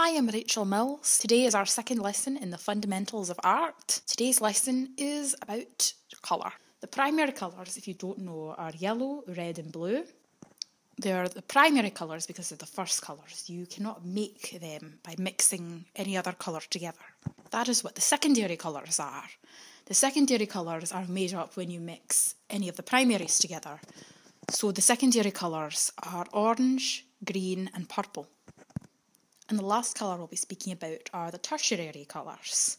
Hi, I'm Rachel Mills. Today is our second lesson in the fundamentals of art. Today's lesson is about colour. The primary colours, if you don't know, are yellow, red and blue. They're the primary colours because they're the first colours. You cannot make them by mixing any other colour together. That is what the secondary colours are. The secondary colours are made up when you mix any of the primaries together. So the secondary colours are orange, green and purple. And the last colour we'll be speaking about are the tertiary colours,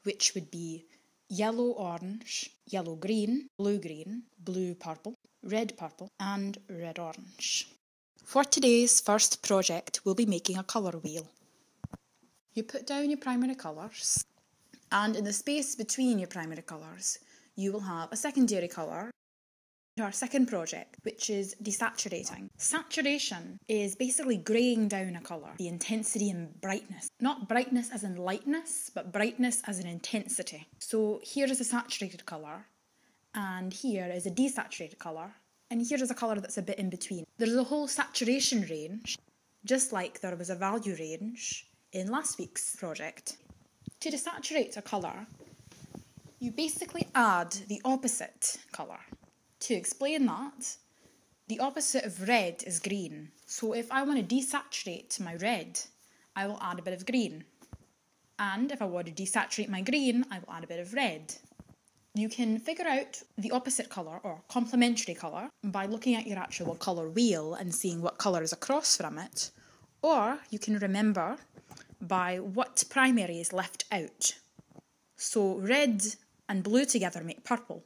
which would be yellow-orange, yellow-green, blue-purple, red-purple and red-orange. For today's first project, we'll be making a colour wheel. You put down your primary colours, and in the space between your primary colours, you will have a secondary colour. Our second project, which is desaturating. Saturation is basically greying down a colour, the intensity and brightness. Not brightness as in lightness, but brightness as in intensity. So here is a saturated colour, and here is a desaturated colour, and here is a colour that's a bit in between. There's a whole saturation range, just like there was a value range in last week's project. To desaturate a colour, you basically add the opposite colour. To explain that, the opposite of red is green. So if I want to desaturate my red, I will add a bit of green. And if I want to desaturate my green, I will add a bit of red. You can figure out the opposite colour or complementary colour by looking at your actual colour wheel and seeing what colour is across from it. Or you can remember by what primary is left out. So red and blue together make purple.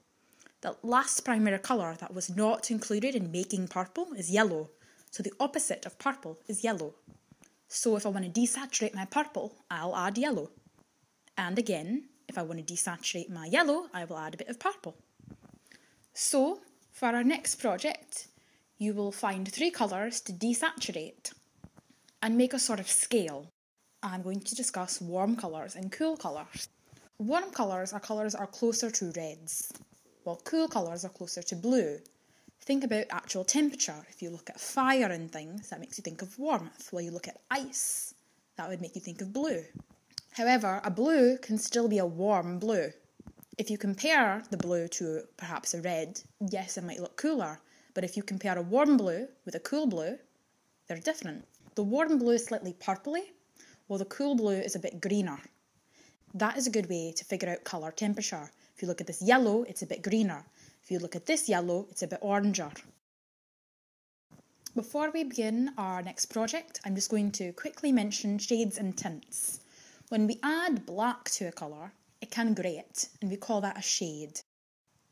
The last primary colour that was not included in making purple is yellow. So the opposite of purple is yellow. So if I want to desaturate my purple, I'll add yellow. And again, if I want to desaturate my yellow, I will add a bit of purple. So for our next project, you will find 3 colours to desaturate and make a sort of scale. I'm going to discuss warm colours and cool colours. Warm colours are closer to reds, while cool colours are closer to blue. Think about actual temperature. If you look at fire and things, that makes you think of warmth. While you look at ice, that would make you think of blue. However, a blue can still be a warm blue. If you compare the blue to perhaps a red, yes, it might look cooler. But if you compare a warm blue with a cool blue, they're different. The warm blue is slightly purpley, while the cool blue is a bit greener. That is a good way to figure out colour temperature. If you look at this yellow, it's a bit greener. If you look at this yellow, it's a bit oranger. Before we begin our next project, I'm just going to quickly mention shades and tints. When we add black to a colour, it can grey it, and we call that a shade.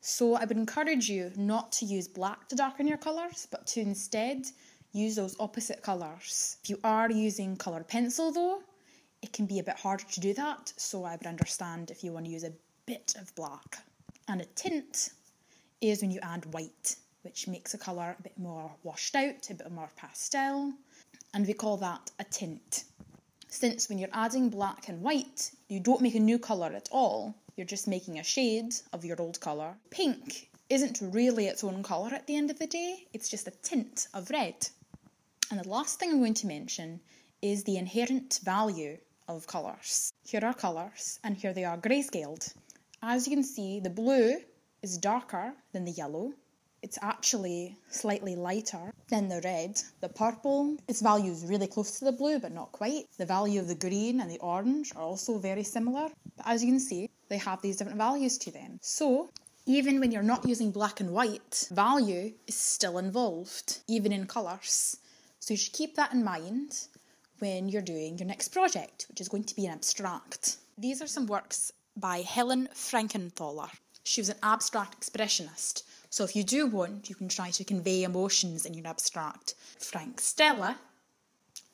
So I would encourage you not to use black to darken your colours, but to instead use those opposite colours. If you are using coloured pencil though, it can be a bit harder to do that, so I would understand if you want to use a bit of black. And a tint is when you add white, which makes a colour a bit more washed out, a bit more pastel, and we call that a tint. Since when you're adding black and white, you don't make a new colour at all, you're just making a shade of your old colour. Pink isn't really its own colour at the end of the day, it's just a tint of red. And the last thing I'm going to mention is the inherent value of colours. Here are colours, and here they are grayscaled. As you can see, the blue is darker than the yellow. It's actually slightly lighter than the red. The purple, its value is really close to the blue, but not quite. The value of the green and the orange are also very similar. But as you can see, they have these different values to them. So, even when you're not using black and white, value is still involved, even in colours. So you should keep that in mind when you're doing your next project, which is going to be an abstract. These are some works by Helen Frankenthaler. She was an abstract expressionist, so if you do want, you can try to convey emotions in your abstract. Frank Stella,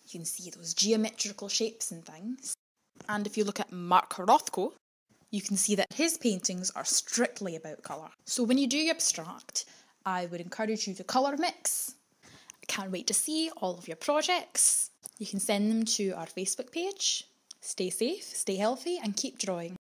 you can see those geometrical shapes and things. And if you look at Mark Rothko, you can see that his paintings are strictly about colour. So when you do your abstract, I would encourage you to colour mix. I can't wait to see all of your projects. You can send them to our Facebook page. Stay safe, stay healthy, and keep drawing.